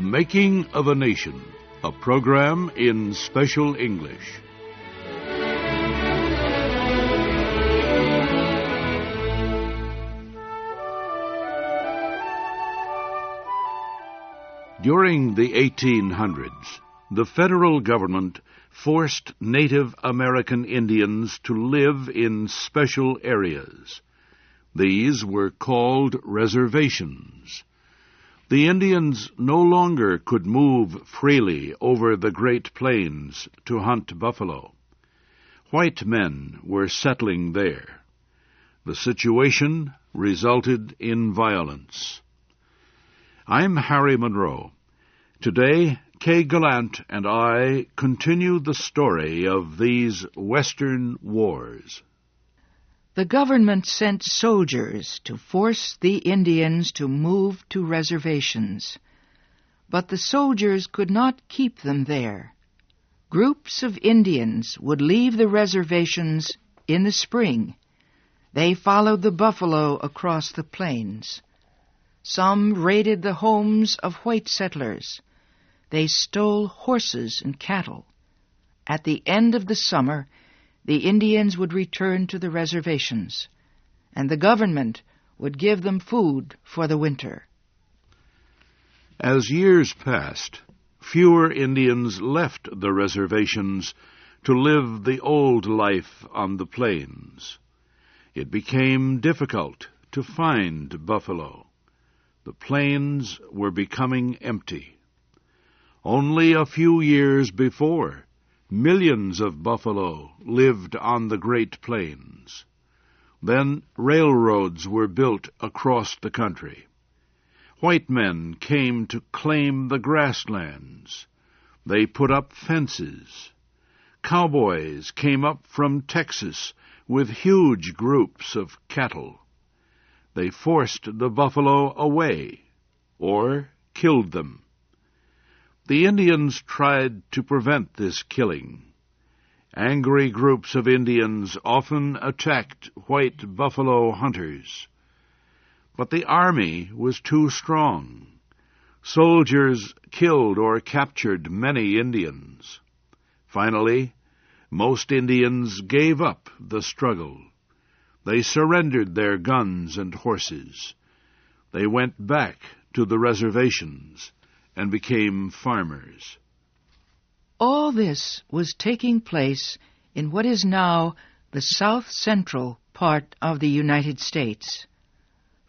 Making of a Nation, a program in special English. During the 1800s, the federal government forced Native American Indians to live in special areas. These were called reservations. The Indians no longer could move freely over the Great Plains to hunt buffalo. White men were settling there. The situation resulted in violence. I'm Harry Monroe. Today, Kay Gallant and I continue the story of these Western wars. The government sent soldiers to force the Indians to move to reservations, but the soldiers could not keep them there. Groups of Indians would leave the reservations in the spring. They followed the buffalo across the plains. Some raided the homes of white settlers. They stole horses and cattle. At the end of the summer, the Indians would return to the reservations, and the government would give them food for the winter. As years passed, fewer Indians left the reservations to live the old life on the plains. It became difficult to find buffalo. The plains were becoming empty. Only a few years before, millions of buffalo lived on the Great Plains. Then railroads were built across the country. White men came to claim the grasslands. They put up fences. Cowboys came up from Texas with huge groups of cattle. They forced the buffalo away, or killed them. The Indians tried to prevent this killing. Angry groups of Indians often attacked white buffalo hunters. But the army was too strong. Soldiers killed or captured many Indians. Finally, most Indians gave up the struggle. They surrendered their guns and horses. They went back to the reservations and became farmers. All this was taking place in what is now the south-central part of the United States.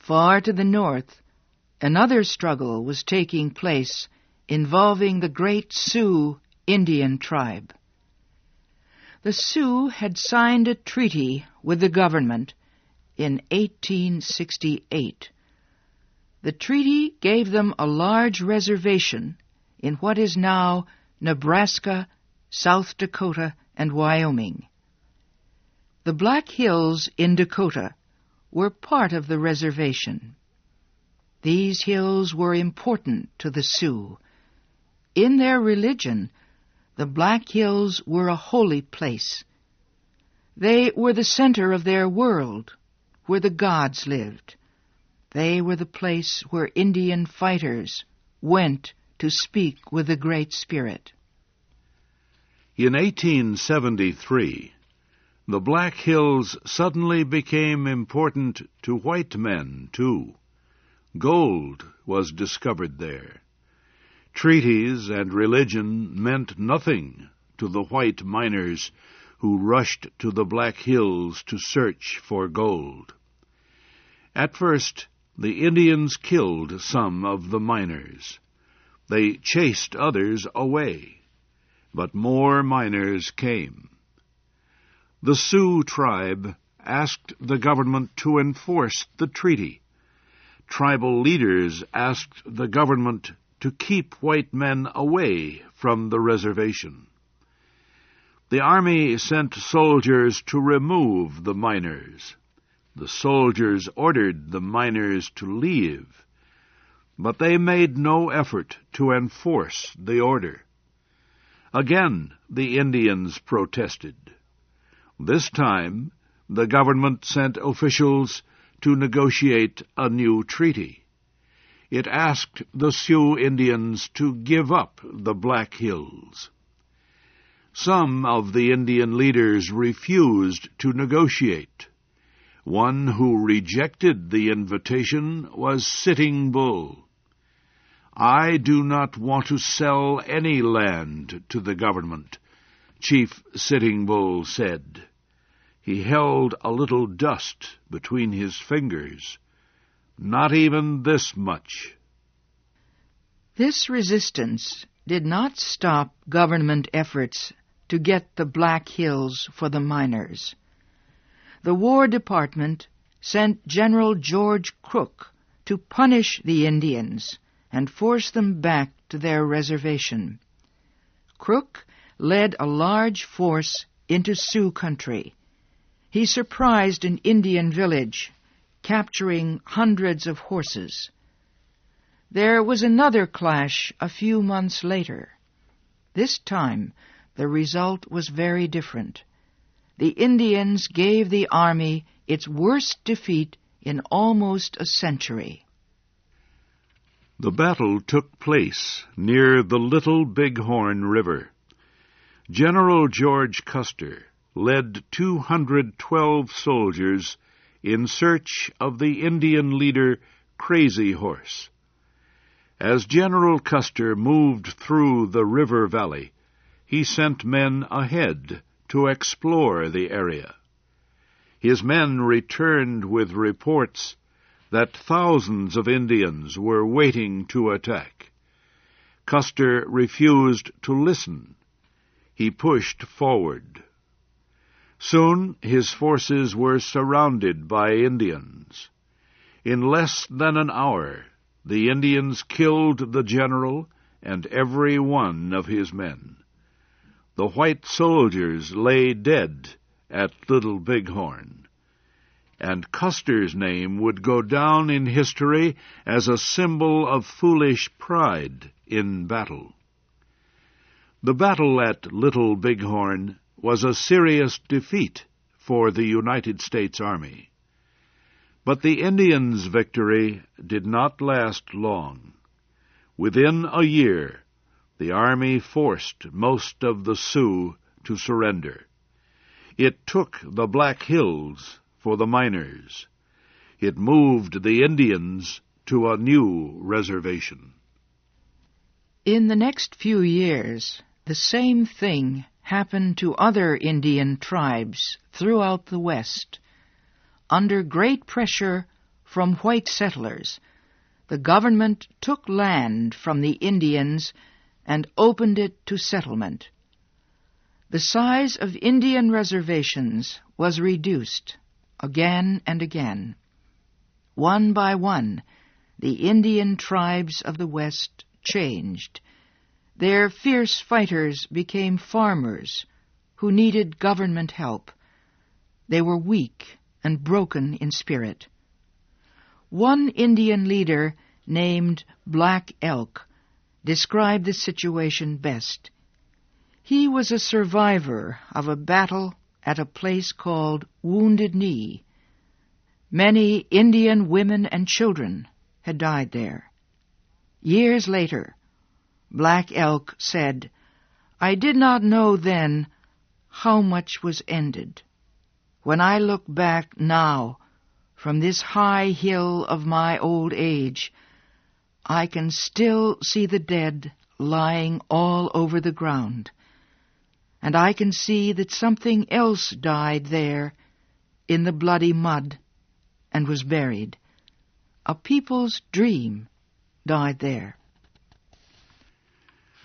Far to the north, another struggle was taking place involving the great Sioux Indian tribe. The Sioux had signed a treaty with the government in 1868. The treaty gave them a large reservation in what is now Nebraska, South Dakota, and Wyoming. The Black Hills in Dakota were part of the reservation. These hills were important to the Sioux. In their religion, the Black Hills were a holy place. They were the center of their world, where the gods lived. They were the place where Indian fighters went to speak with the Great Spirit. In 1873, the Black Hills suddenly became important to white men, too. Gold was discovered there. Treaties and religion meant nothing to the white miners who rushed to the Black Hills to search for gold. At first, the Indians killed some of the miners. They chased others away, but more miners came. The Sioux tribe asked the government to enforce the treaty. Tribal leaders asked the government to keep white men away from the reservation. The army sent soldiers to remove the miners. The soldiers ordered the miners to leave, but they made no effort to enforce the order. Again, the Indians protested. This time, the government sent officials to negotiate a new treaty. It asked the Sioux Indians to give up the Black Hills. Some of the Indian leaders refused to negotiate. One who rejected the invitation was Sitting Bull. "I do not want to sell any land to the government," Chief Sitting Bull said. He held a little dust between his fingers. "Not even this much." This resistance did not stop government efforts to get the Black Hills for the miners. The War Department sent General George Crook to punish the Indians and force them back to their reservation. Crook led a large force into Sioux country. He surprised an Indian village, capturing hundreds of horses. There was another clash a few months later. This time, the result was very different. The Indians gave the army its worst defeat in almost a century. The battle took place near the Little Bighorn River. General George Custer led 212 soldiers in search of the Indian leader Crazy Horse. As General Custer moved through the river valley, he sent men ahead to explore the area. His men returned with reports that thousands of Indians were waiting to attack. Custer refused to listen. He pushed forward. Soon his forces were surrounded by Indians. In less than an hour, the Indians killed the general and every one of his men. The white soldiers lay dead at Little Bighorn, and Custer's name would go down in history as a symbol of foolish pride in battle. The battle at Little Bighorn was a serious defeat for the United States Army. But the Indians' victory did not last long. Within a year, the Army forced most of the Sioux to surrender. It took the Black Hills for the miners. It moved the Indians to a new reservation. In the next few years, the same thing happened to other Indian tribes throughout the West. Under great pressure from white settlers, the government took land from the Indians and opened it to settlement. The size of Indian reservations was reduced again and again. One by one, the Indian tribes of the West changed. Their fierce fighters became farmers who needed government help. They were weak and broken in spirit. One Indian leader named Black Elk described the situation best. He was a survivor of a battle at a place called Wounded Knee. Many Indian women and children had died there. Years later, Black Elk said, "I did not know then how much was ended. When I look back now from this high hill of my old age, I can still see the dead lying all over the ground, and I can see that something else died there in the bloody mud and was buried. A people's dream died there."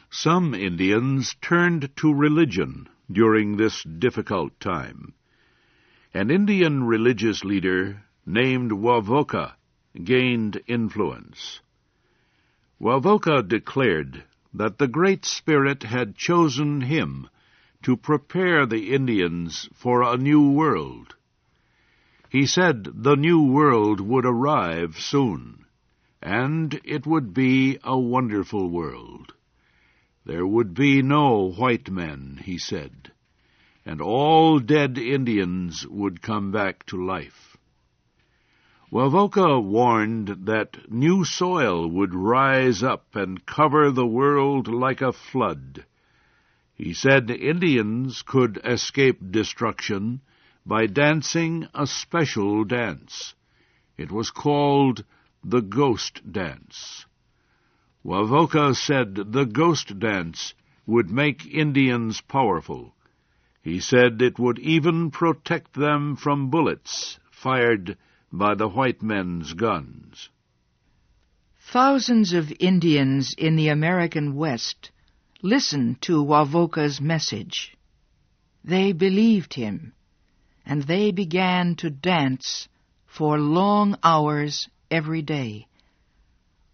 Some Indians turned to religion during this difficult time. An Indian religious leader named Wavoka gained influence. Wavoka declared that the Great Spirit had chosen him to prepare the Indians for a new world. He said the new world would arrive soon, and it would be a wonderful world. There would be no white men, he said, and all dead Indians would come back to life. Wavoka warned that new soil would rise up and cover the world like a flood. He said Indians could escape destruction by dancing a special dance. It was called the Ghost Dance. Wavoka said the Ghost Dance would make Indians powerful. He said it would even protect them from bullets fired by the white men's guns. Thousands of Indians in the American West listened to Wavoka's message. They believed him, and they began to dance for long hours every day.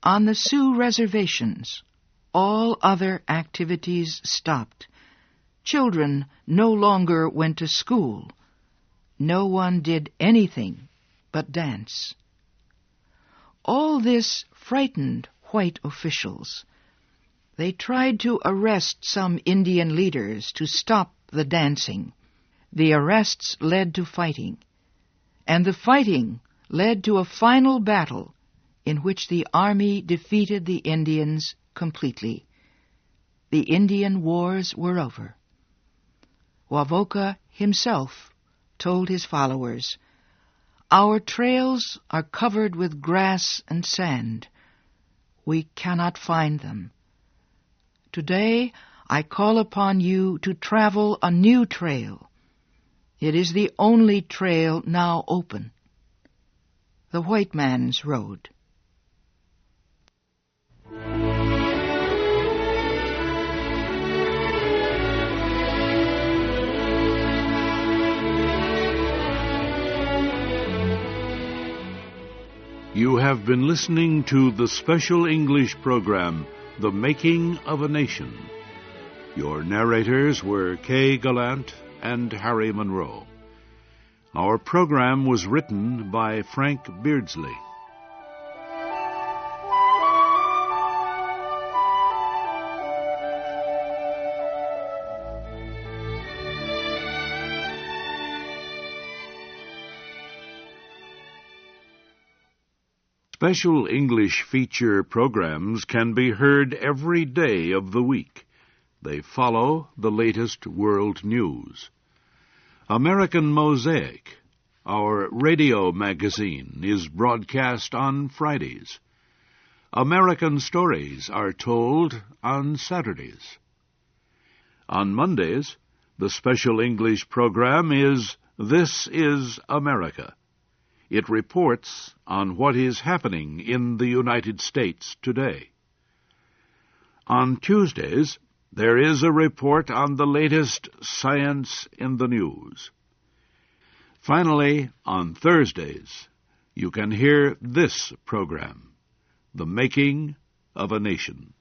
On the Sioux reservations, all other activities stopped. Children no longer went to school. No one did anything but dance. All this frightened white officials. They tried to arrest some Indian leaders to stop the dancing. The arrests led to fighting, and the fighting led to a final battle in which the army defeated the Indians completely. The Indian wars were over. Wavoka himself told his followers, "Our trails are covered with grass and sand. We cannot find them. Today I call upon you to travel a new trail. It is the only trail now open, the white man's road." You have been listening to the special English program, The Making of a Nation. Your narrators were Kay Gallant and Harry Monroe. Our program was written by Frank Beardsley. Special English feature programs can be heard every day of the week. They follow the latest world news. American Mosaic, our radio magazine, is broadcast on Fridays. American stories are told on Saturdays. On Mondays, the Special English program is This is America. It reports on what is happening in the United States today. On Tuesdays, there is a report on the latest science in the news. Finally, on Thursdays, you can hear this program, The Making of a Nation.